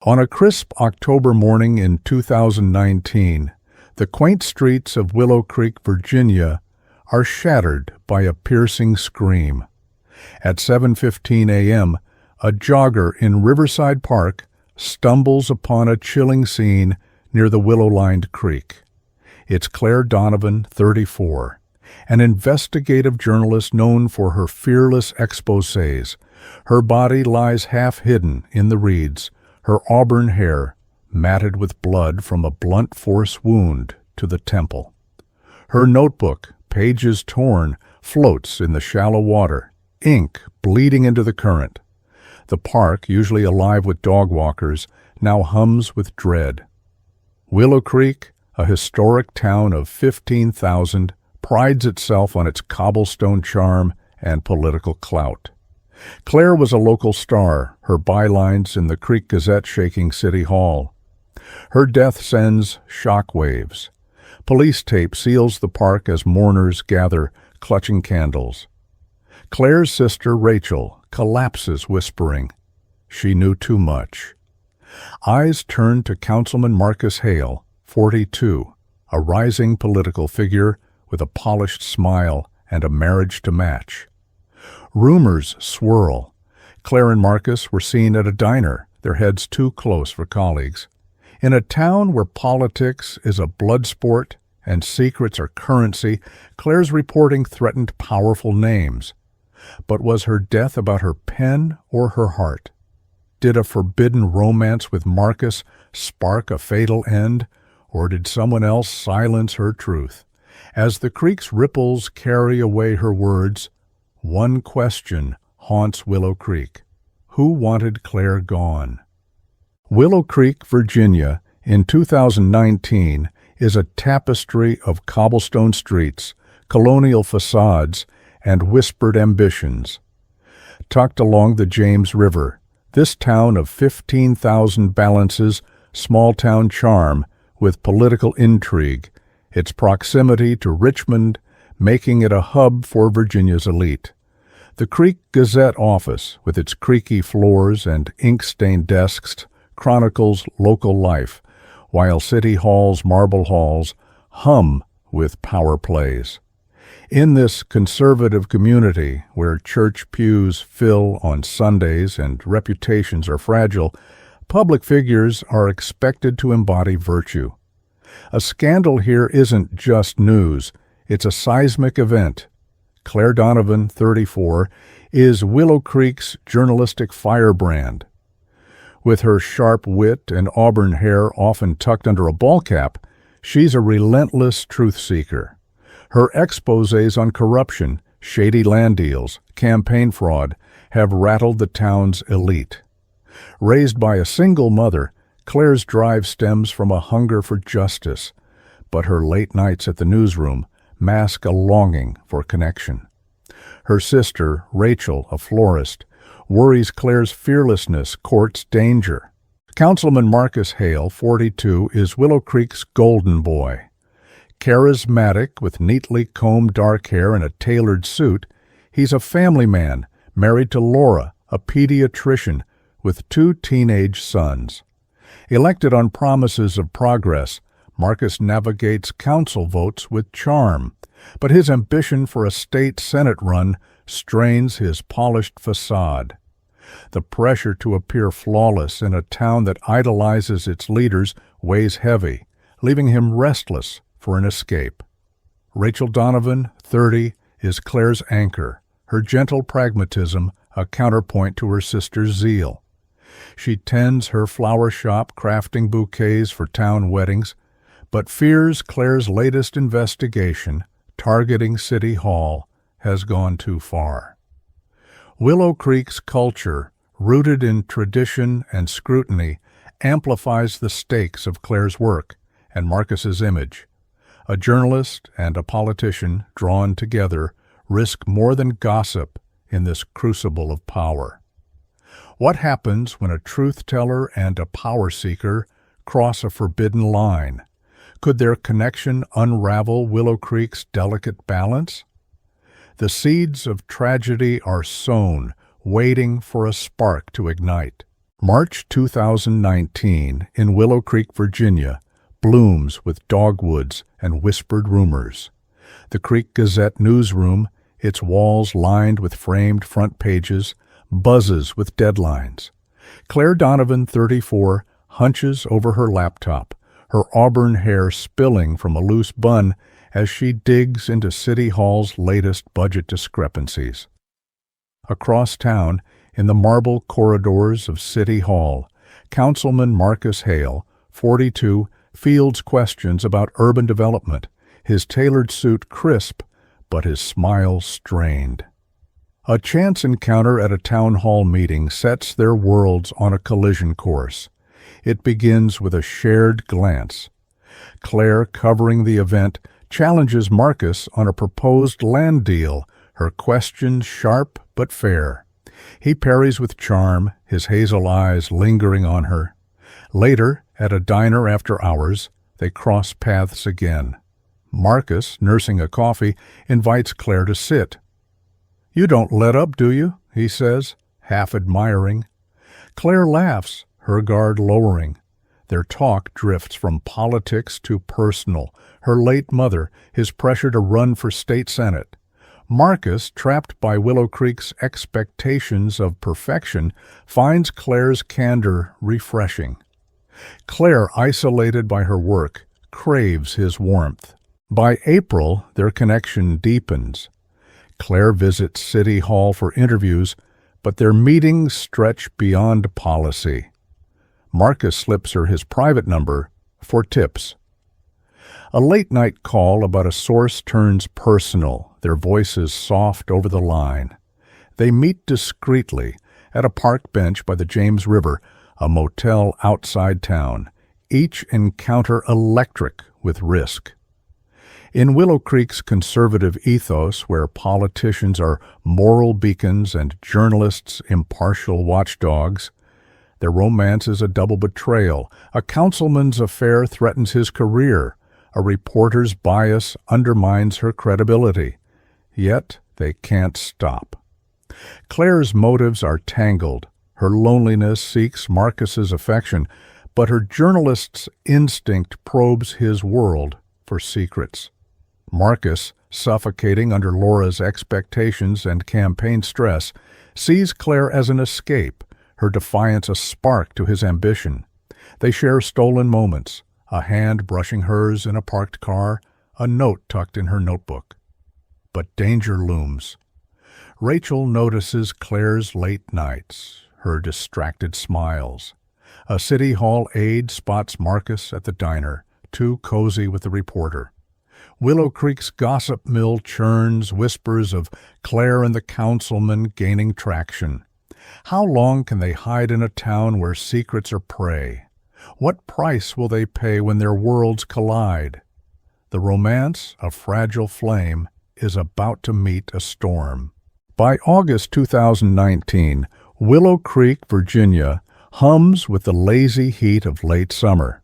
On a crisp October morning in 2019, the quaint streets of Willow Creek, Virginia, are shattered by a piercing scream. At 7:15 a.m., a jogger in Riverside Park stumbles upon a chilling scene near the willow-lined creek. It's Claire Donovan, 34, an investigative journalist known for her fearless exposés. Her body lies half-hidden in the reeds, her auburn hair matted with blood from a blunt force wound to the temple. Her notebook, pages torn, floats in the shallow water, ink bleeding into the current. The park, usually alive with dog walkers, now hums with dread. Willow Creek, a historic town of 15,000, prides itself on its cobblestone charm and political clout. Claire was a local star, her bylines in the Creek Gazette shaking City Hall. Her death sends shockwaves. Police tape seals the park as mourners gather, clutching candles. Claire's sister, Rachel, collapses whispering, "She knew too much." Eyes turn to Councilman Marcus Hale, 42, a rising political figure with a polished smile and a marriage to match. Rumors swirl. Claire and Marcus were seen at a diner, their heads too close for colleagues. In a town where politics is a blood sport and secrets are currency, Claire's reporting threatened powerful names. But was her death about her pen or her heart? Did a forbidden romance with Marcus spark a fatal end, or did someone else silence her truth? As the creek's ripples carry away her words, one question haunts Willow Creek. Who wanted Claire gone? Willow Creek, Virginia, in 2019, is a tapestry of cobblestone streets, colonial facades, and whispered ambitions. Tucked along the James River, this town of 15,000 balances small-town charm with political intrigue, its proximity to Richmond making it a hub for Virginia's elite. The Creek Gazette office, with its creaky floors and ink-stained desks, chronicles local life, while City Hall's marble halls hum with power plays. In this conservative community, where church pews fill on Sundays and reputations are fragile, public figures are expected to embody virtue. A scandal here isn't just news, it's a seismic event. Claire Donovan, 34, is Willow Creek's journalistic firebrand. With her sharp wit and auburn hair often tucked under a ball cap, she's a relentless truth seeker. Her exposés on corruption, shady land deals, campaign fraud have rattled the town's elite. Raised by a single mother, Claire's drive stems from a hunger for justice, but her late nights at the newsroom mask a longing for connection. Her sister, Rachel, a florist, worries Claire's fearlessness courts danger. Councilman Marcus Hale, 42, is Willow Creek's golden boy. Charismatic, with neatly combed dark hair and a tailored suit, he's a family man, married to Laura, a pediatrician, with 2 teenage sons. Elected on promises of progress, Marcus navigates council votes with charm, but his ambition for a state Senate run strains his polished facade. The pressure to appear flawless in a town that idolizes its leaders weighs heavy, leaving him restless for an escape. Rachel Donovan, 30, is Claire's anchor, her gentle pragmatism a counterpoint to her sister's zeal. She tends her flower shop crafting bouquets for town weddings, but fears Claire's latest investigation, targeting City Hall, has gone too far. Willow Creek's culture, rooted in tradition and scrutiny, amplifies the stakes of Claire's work and Marcus's image. A journalist and a politician drawn together risk more than gossip in this crucible of power. What happens when a truth-teller and a power-seeker cross a forbidden line? Could their connection unravel Willow Creek's delicate balance? The seeds of tragedy are sown, waiting for a spark to ignite. March 2019, in Willow Creek, Virginia, blooms with dogwoods and whispered rumors. The Creek Gazette newsroom, its walls lined with framed front pages, buzzes with deadlines. Claire Donovan, 34, hunches over her laptop, her auburn hair spilling from a loose bun as she digs into City Hall's latest budget discrepancies. Across town, in the marble corridors of City Hall, Councilman Marcus Hale, 42, fields questions about urban development, his tailored suit crisp, but his smile strained. A chance encounter at a town hall meeting sets their worlds on a collision course. It begins with a shared glance. Claire, covering the event, challenges Marcus on a proposed land deal, her questions sharp but fair. He parries with charm, his hazel eyes lingering on her. Later, at a diner after hours, they cross paths again. Marcus, nursing a coffee, invites Claire to sit. "You don't let up, do you?" he says, half admiring. Claire laughs, her guard lowering. Their talk drifts from politics to personal, her late mother, his pressure to run for state senate. Marcus, trapped by Willow Creek's expectations of perfection, finds Claire's candor refreshing. Claire, isolated by her work, craves his warmth. By April, their connection deepens. Claire visits City Hall for interviews, but their meetings stretch beyond policy. Marcus slips her his private number for tips. A late-night call about a source turns personal, their voices soft over the line. They meet discreetly at a park bench by the James River, a motel outside town, each encounter electric with risk. In Willow Creek's conservative ethos, where politicians are moral beacons and journalists impartial watchdogs, their romance is a double betrayal. A councilman's affair threatens his career. A reporter's bias undermines her credibility. Yet they can't stop. Claire's motives are tangled. Her loneliness seeks Marcus's affection, but her journalist's instinct probes his world for secrets. Marcus, suffocating under Laura's expectations and campaign stress, sees Claire as an escape, her defiance a spark to his ambition. They share stolen moments, a hand brushing hers in a parked car, a note tucked in her notebook. But danger looms. Rachel notices Claire's late nights, her distracted smiles. A City Hall aide spots Marcus at the diner, too cozy with the reporter. Willow Creek's gossip mill churns whispers of Claire and the councilman gaining traction. How long can they hide in a town where secrets are prey? What price will they pay when their worlds collide? The romance, a fragile flame, is about to meet a storm. By August 2019, Willow Creek, Virginia, hums with the lazy heat of late summer.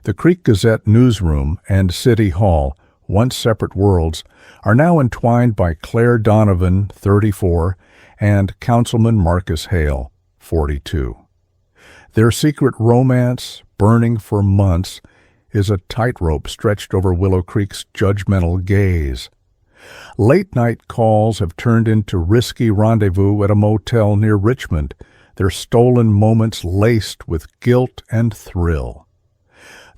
The Creek Gazette newsroom and City Hall, once separate worlds, are now entwined by Claire Donovan, 34, and Councilman Marcus Hale, 42. Their secret romance, burning for months, is a tightrope stretched over Willow Creek's judgmental gaze. Late-night calls have turned into risky rendezvous at a motel near Richmond, their stolen moments laced with guilt and thrill.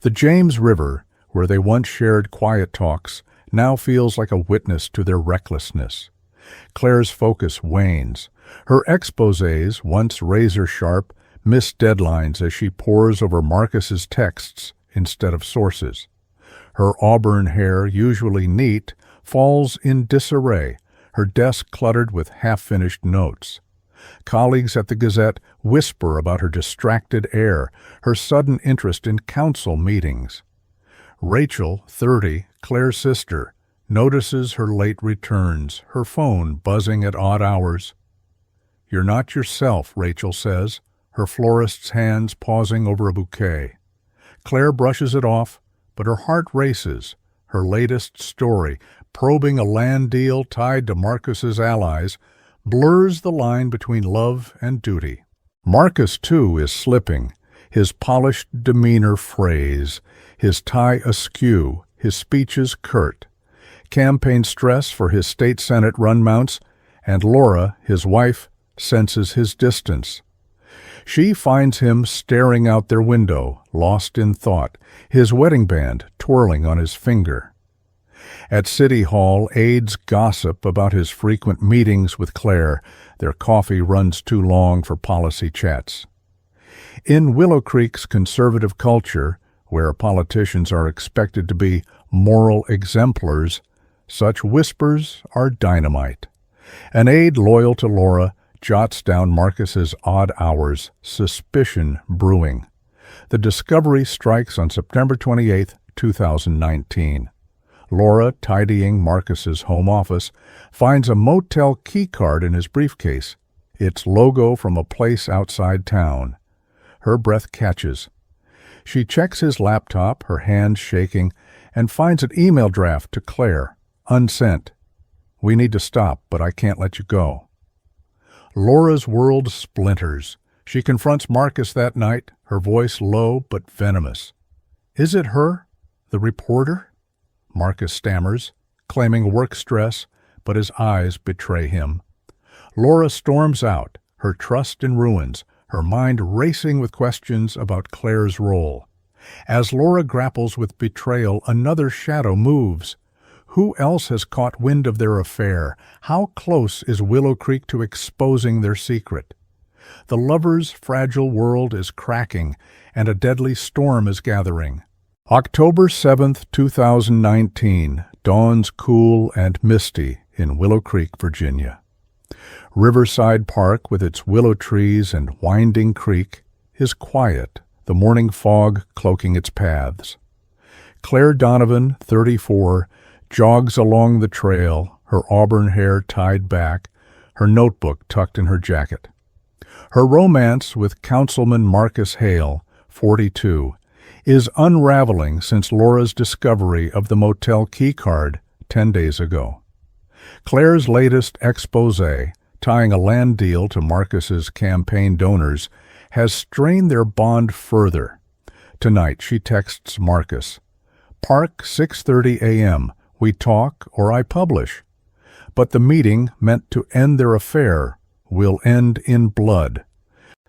The James River, where they once shared quiet talks, now feels like a witness to their recklessness. Claire's focus wanes. Her exposés, once razor-sharp, miss deadlines as she pores over Marcus's texts instead of sources. Her auburn hair, usually neat, falls in disarray, her desk cluttered with half-finished notes. Colleagues at the Gazette whisper about her distracted air, her sudden interest in council meetings. Rachel, 30, Claire's sister, notices her late returns, her phone buzzing at odd hours. "You're not yourself," Rachel says, her florist's hands pausing over a bouquet. Claire brushes it off, but her heart races. Her latest story, probing a land deal tied to Marcus's allies, blurs the line between love and duty. Marcus, too, is slipping, his polished demeanor frays, his tie askew, his speeches curt. Campaign stress for his state senate run mounts, and Laura, his wife, senses his distance. She finds him staring out their window, lost in thought, his wedding band twirling on his finger. At City Hall, aides gossip about his frequent meetings with Claire. Their coffee runs too long for policy chats. In Willow Creek's conservative culture, where politicians are expected to be moral exemplars, such whispers are dynamite. An aide loyal to Laura jots down Marcus's odd hours, suspicion brewing. The discovery strikes on September 28, 2019. Laura, tidying Marcus's home office, finds a motel keycard in his briefcase, its logo from a place outside town. Her breath catches. She checks his laptop, her hands shaking, and finds an email draft to Claire, unsent. "We need to stop, but I can't let you go." Laura's world splinters. She confronts Marcus that night, her voice low but venomous. "Is it her? The reporter?" Marcus stammers, claiming work stress, but his eyes betray him. Laura storms out, her trust in ruins, her mind racing with questions about Claire's role. As Laura grapples with betrayal, another shadow moves. Who else has caught wind of their affair? How close is Willow Creek to exposing their secret? The lovers' fragile world is cracking, and a deadly storm is gathering. October 7th, 2019, dawns cool and misty in Willow Creek, Virginia. Riverside Park, with its willow trees and winding creek, is quiet, the morning fog cloaking its paths. Claire Donovan, 34, jogs along the trail, her auburn hair tied back, her notebook tucked in her jacket. Her romance with Councilman Marcus Hale, 42, is unraveling since Laura's discovery of the motel keycard 10 days ago. Claire's latest expose, tying a land deal to Marcus's campaign donors, has strained their bond further. Tonight she texts Marcus, "Park, 6:30 a.m., we talk or I publish." But the meeting, meant to end their affair, will end in blood.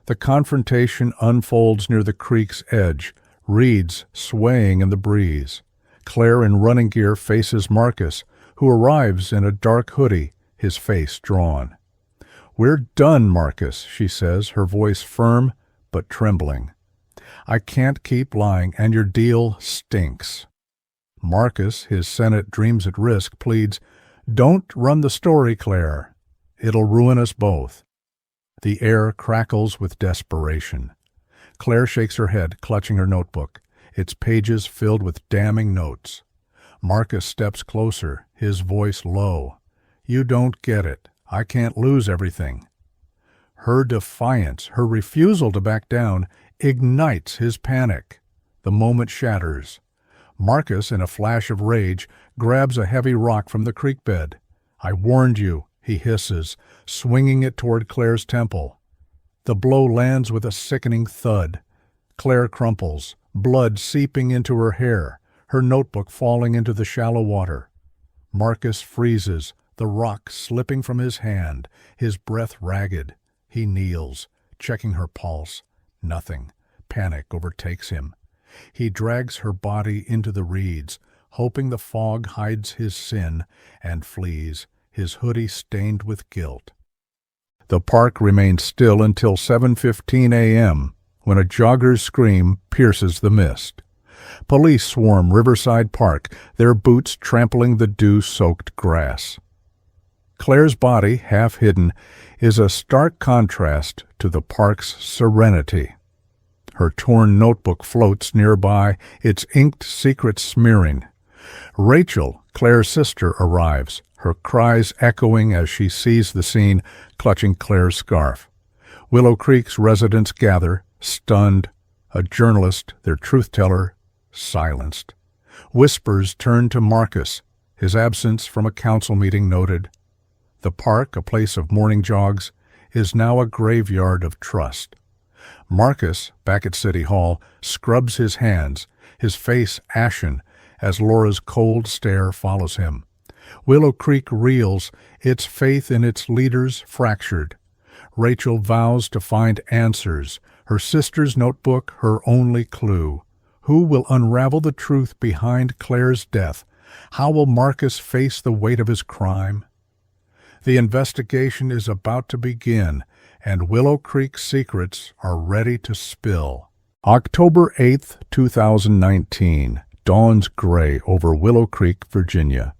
The confrontation unfolds near the creek's edge, reeds swaying in the breeze. Claire in running gear faces Marcus, who arrives in a dark hoodie, his face drawn. "We're done, Marcus," she says, her voice firm but trembling. "I can't keep lying, and your deal stinks." Marcus, his Senate dreams at risk, pleads, "Don't run the story, Claire. It'll ruin us both." The air crackles with desperation. Claire shakes her head, clutching her notebook, its pages filled with damning notes. Marcus steps closer, his voice low. "You don't get it. I can't lose everything." Her defiance, her refusal to back down, ignites his panic. The moment shatters. Marcus, in a flash of rage, grabs a heavy rock from the creek bed. "I warned you," he hisses, swinging it toward Claire's temple. The blow lands with a sickening thud. Claire crumples, blood seeping into her hair, her notebook falling into the shallow water. Marcus freezes, the rock slipping from his hand, his breath ragged. He kneels, checking her pulse. Nothing. Panic overtakes him. He drags her body into the reeds, hoping the fog hides his sin, and flees, his hoodie stained with guilt. The park remains still until 7:15 a.m., when a jogger's scream pierces the mist. Police swarm Riverside Park, their boots trampling the dew-soaked grass. Claire's body, half hidden, is a stark contrast to the park's serenity. Her torn notebook floats nearby, its inked secrets smearing. Rachel, Claire's sister, arrives, her cries echoing as she sees the scene, clutching Claire's scarf. Willow Creek's residents gather, stunned. A journalist, their truth-teller, silenced. Whispers turn to Marcus, his absence from a council meeting noted. The park, a place of morning jogs, is now a graveyard of trust. Marcus, back at City Hall, scrubs his hands, his face ashen, as Laura's cold stare follows him. Willow Creek reels, its faith in its leaders fractured. Rachel vows to find answers, her sister's notebook her only clue. Who will unravel the truth behind Claire's death? How will Marcus face the weight of his crime? The investigation is about to begin, and Willow Creek's secrets are ready to spill. October 8th, 2019. Dawns gray over Willow Creek, Virginia.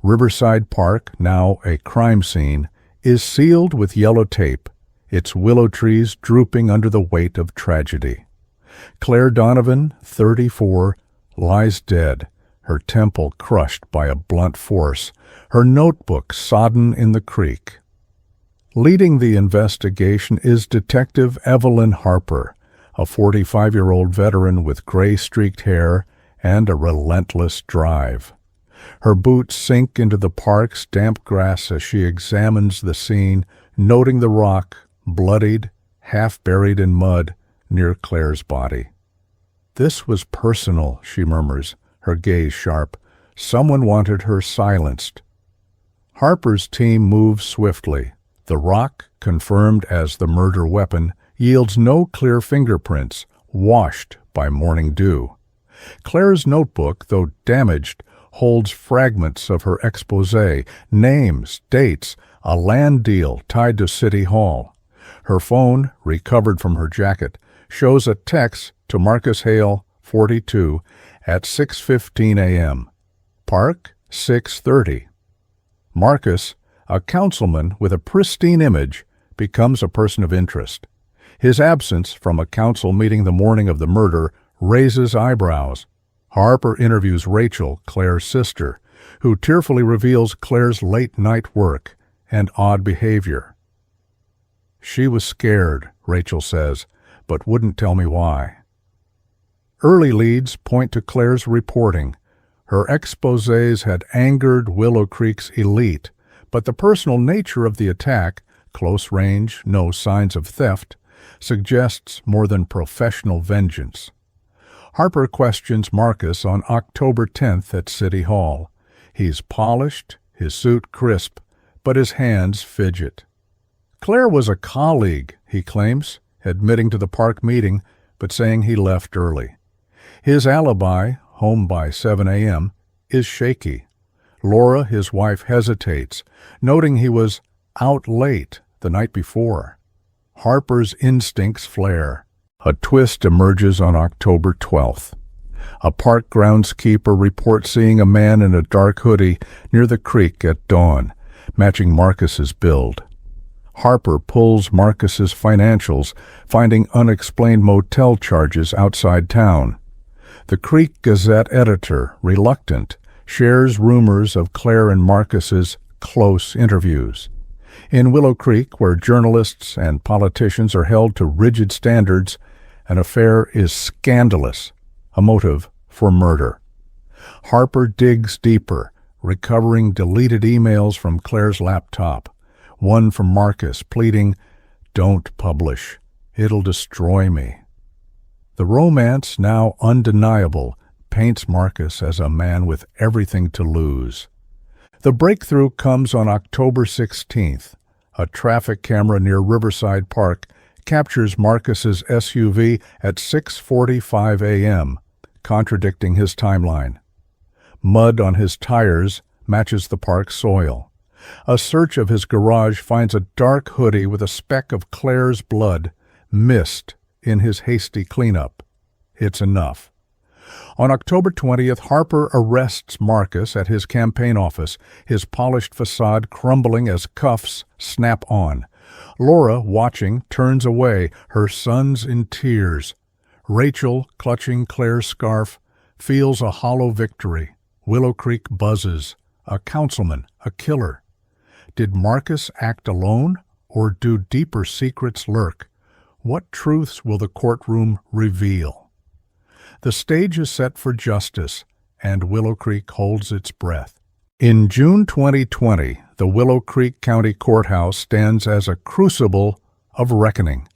Riverside Park, now a crime scene, is sealed with yellow tape, its willow trees drooping under the weight of tragedy. Claire Donovan, 34, lies dead, her temple crushed by a blunt force, her notebook sodden in the creek. Leading the investigation is Detective Evelyn Harper, a 45-year-old veteran with gray-streaked hair and a relentless drive. Her boots sink into the park's damp grass as she examines the scene, noting the rock, bloodied, half buried in mud, near Claire's body. "This was personal," she murmurs, her gaze sharp. "Someone wanted her silenced." Harper's team moves swiftly. The rock, confirmed as the murder weapon, yields no clear fingerprints, washed by morning dew. Claire's notebook, though damaged, holds fragments of her exposé, names, dates, a land deal tied to City Hall. Her phone, recovered from her jacket, shows a text to Marcus Hale, 42, at 6:15 a.m. Park, 6:30. Marcus, a councilman with a pristine image, becomes a person of interest. His absence from a council meeting the morning of the murder raises eyebrows. Harper interviews Rachel, Claire's sister, who tearfully reveals Claire's late-night work and odd behavior. "She was scared," Rachel says, "but wouldn't tell me why." Early leads point to Claire's reporting. Her exposés had angered Willow Creek's elite, but the personal nature of the attack, close range, no signs of theft, suggests more than professional vengeance. Harper questions Marcus on October 10th at City Hall. He's polished, his suit crisp, but his hands fidget. "Claire was a colleague," he claims, admitting to the park meeting, but saying he left early. His alibi, home by 7 a.m., is shaky. Laura, his wife, hesitates, noting he was out late the night before. Harper's instincts flare. A twist emerges on October 12th. A park groundskeeper reports seeing a man in a dark hoodie near the creek at dawn, matching Marcus's build. Harper pulls Marcus's financials, finding unexplained motel charges outside town. The Creek Gazette editor, reluctant, shares rumors of Claire and Marcus's close interviews. In Willow Creek, where journalists and politicians are held to rigid standards, an affair is scandalous, a motive for murder. Harper digs deeper, recovering deleted emails from Claire's laptop, one from Marcus pleading, "Don't publish, it'll destroy me." The romance, now undeniable, paints Marcus as a man with everything to lose. The breakthrough comes on October 16th. A traffic camera near Riverside Park captures Marcus's SUV at 6:45 a.m., contradicting his timeline. Mud on his tires matches the park's soil. A search of his garage finds a dark hoodie with a speck of Claire's blood, missed in his hasty cleanup. It's enough. On October 20th, Harper arrests Marcus at his campaign office, his polished facade crumbling as cuffs snap on. Laura, watching, turns away, her sons in tears. Rachel, clutching Claire's scarf, feels a hollow victory. Willow Creek buzzes. A councilman, a killer. Did Marcus act alone, or do deeper secrets lurk? What truths will the courtroom reveal? The stage is set for justice, and Willow Creek holds its breath. In June 2020, the Willow Creek County Courthouse stands as a crucible of reckoning.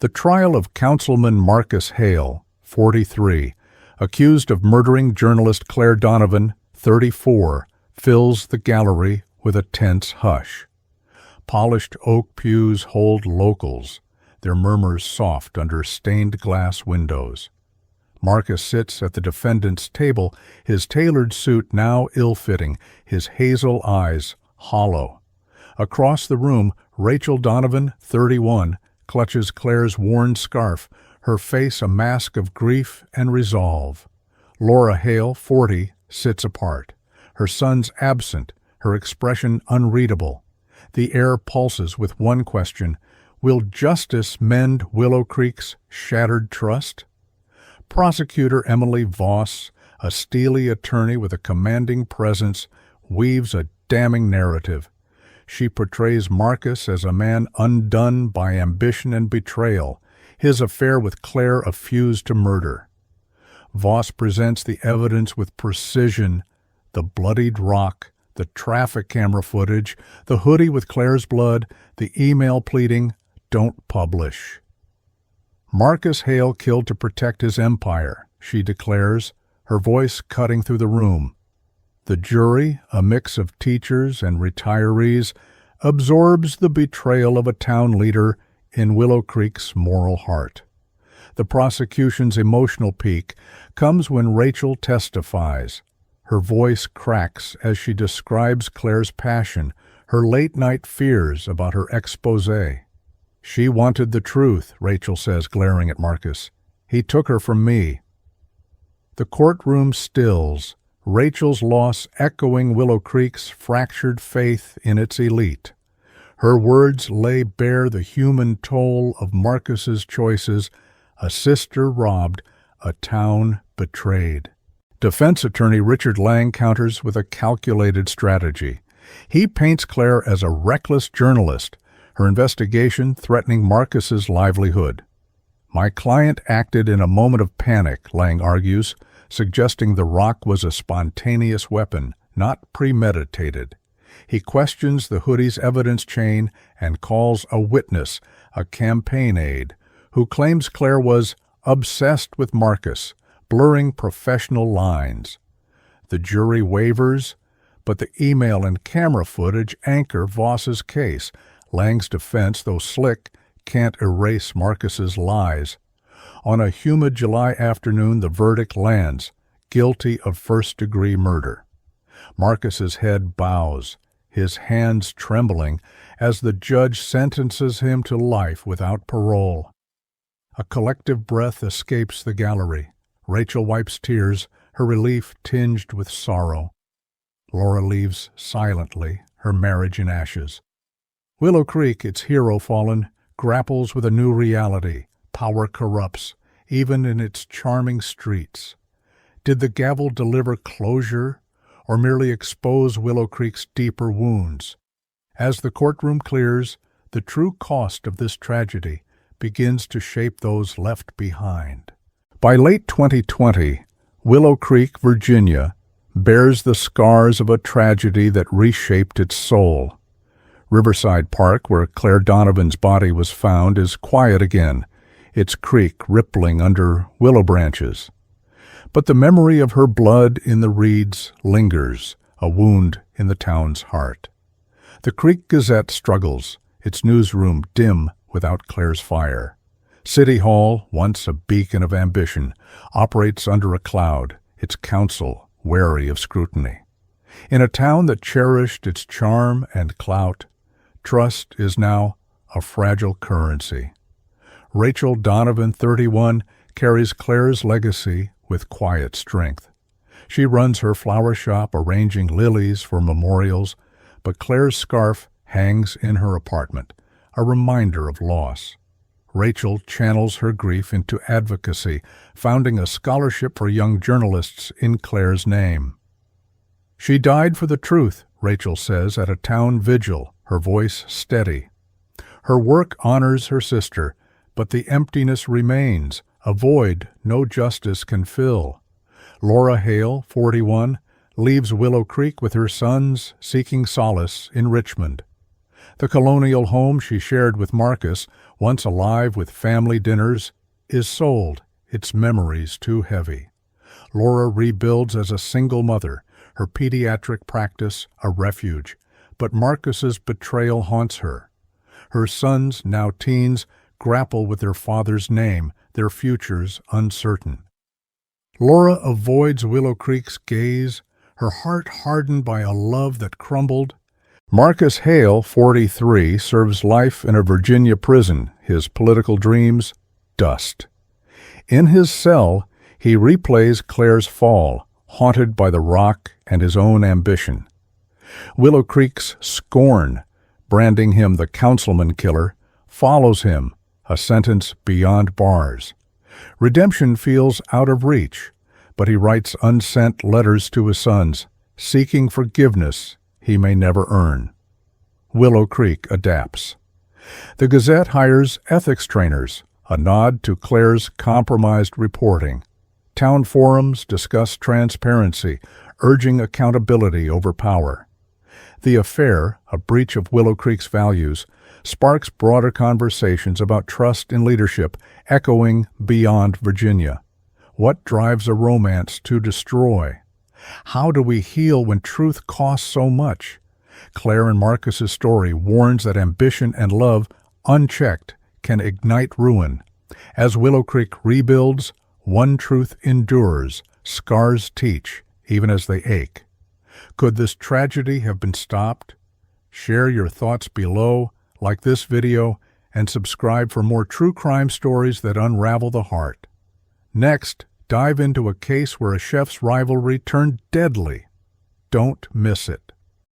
The trial of Councilman Marcus Hale, 43, accused of murdering journalist Claire Donovan, 34, fills the gallery with a tense hush. Polished oak pews hold locals, their murmurs soft under stained glass windows. Marcus sits at the defendant's table, his tailored suit now ill-fitting, his hazel eyes hollow. Across the room, Rachel Donovan, 31, clutches Claire's worn scarf, her face a mask of grief and resolve. Laura Hale, 40, sits apart. Her son's absent, her expression unreadable. The air pulses with one question: will justice mend Willow Creek's shattered trust? Prosecutor Emily Voss, a steely attorney with a commanding presence, weaves a damning narrative. She portrays Marcus as a man undone by ambition and betrayal, his affair with Claire a fuse to murder. Voss presents the evidence with precision: the bloodied rock, the traffic camera footage, the hoodie with Claire's blood, the email pleading, "Don't publish." Marcus Hale killed to protect his empire, she declares, her voice cutting through the room. The jury, a mix of teachers and retirees, absorbs the betrayal of a town leader in Willow Creek's moral heart. The prosecution's emotional peak comes when Rachel testifies. Her voice cracks as she describes Claire's passion, her late-night fears about her exposé. "She wanted the truth," Rachel says, glaring at Marcus. "He took her from me." The courtroom stills, Rachel's loss echoing Willow Creek's fractured faith in its elite. Her words lay bare the human toll of Marcus's choices: a sister robbed, a town betrayed. Defense attorney Richard Lang counters with a calculated strategy. He paints Claire as a reckless journalist, her investigation threatening Marcus's livelihood. "My client acted in a moment of panic," Lang argues, suggesting the rock was a spontaneous weapon, not premeditated. He questions the hoodie's evidence chain and calls a witness, a campaign aide, who claims Claire was obsessed with Marcus, blurring professional lines. The jury wavers, but the email and camera footage anchor Voss's case. Lang's defense, though slick, can't erase Marcus's lies. On a humid July afternoon, the verdict lands: guilty of first-degree murder. Marcus's head bows, his hands trembling, as the judge sentences him to life without parole. A collective breath escapes the gallery. Rachel wipes tears, her relief tinged with sorrow. Laura leaves silently, her marriage in ashes. Willow Creek, its hero fallen, grapples with a new reality. Power corrupts, even in its charming streets. Did the gavel deliver closure, or merely expose Willow Creek's deeper wounds? As the courtroom clears, the true cost of this tragedy begins to shape those left behind. By late 2020, Willow Creek, Virginia, bears the scars of a tragedy that reshaped its soul. Riverside Park, where Claire Donovan's body was found, is quiet again, its creek rippling under willow branches. But the memory of her blood in the reeds lingers, a wound in the town's heart. The Creek Gazette struggles, its newsroom dim without Claire's fire. City Hall, once a beacon of ambition, operates under a cloud, its council wary of scrutiny. In a town that cherished its charm and clout, trust is now a fragile currency. Rachel Donovan, 31, carries Claire's legacy with quiet strength. She runs her flower shop arranging lilies for memorials, but Claire's scarf hangs in her apartment, a reminder of loss. Rachel channels her grief into advocacy, founding a scholarship for young journalists in Claire's name. "She died for the truth," Rachel says at a town vigil, her voice steady. Her work honors her sister, but the emptiness remains, a void no justice can fill. Laura Hale, 41, leaves Willow Creek with her sons, seeking solace in Richmond. The colonial home she shared with Marcus, once alive with family dinners, is sold, its memories too heavy. Laura rebuilds as a single mother, her pediatric practice a refuge, but Marcus's betrayal haunts her. Her sons, now teens, grapple with their father's name, their futures uncertain. Laura avoids Willow Creek's gaze, her heart hardened by a love that crumbled. Marcus Hale, 43, serves life in a Virginia prison, his political dreams dust. In his cell, he replays Claire's fall, haunted by the rock and his own ambition. Willow Creek's scorn, branding him the councilman killer, follows him, a sentence beyond bars. Redemption feels out of reach, but he writes unsent letters to his sons, seeking forgiveness he may never earn. Willow Creek adapts. The Gazette hires ethics trainers, a nod to Claire's compromised reporting. Town forums discuss transparency, urging accountability over power. The affair, a breach of Willow Creek's values, sparks broader conversations about trust in leadership, echoing beyond Virginia. What drives a romance to destroy? How do we heal when truth costs so much? Claire and Marcus's story warns that ambition and love, unchecked, can ignite ruin. As Willow Creek rebuilds, one truth endures, scars teach, even as they ache. Could this tragedy have been stopped? Share your thoughts below, like this video, and subscribe for more true crime stories that unravel the heart. Next, dive into a case where a chef's rivalry turned deadly. Don't miss it.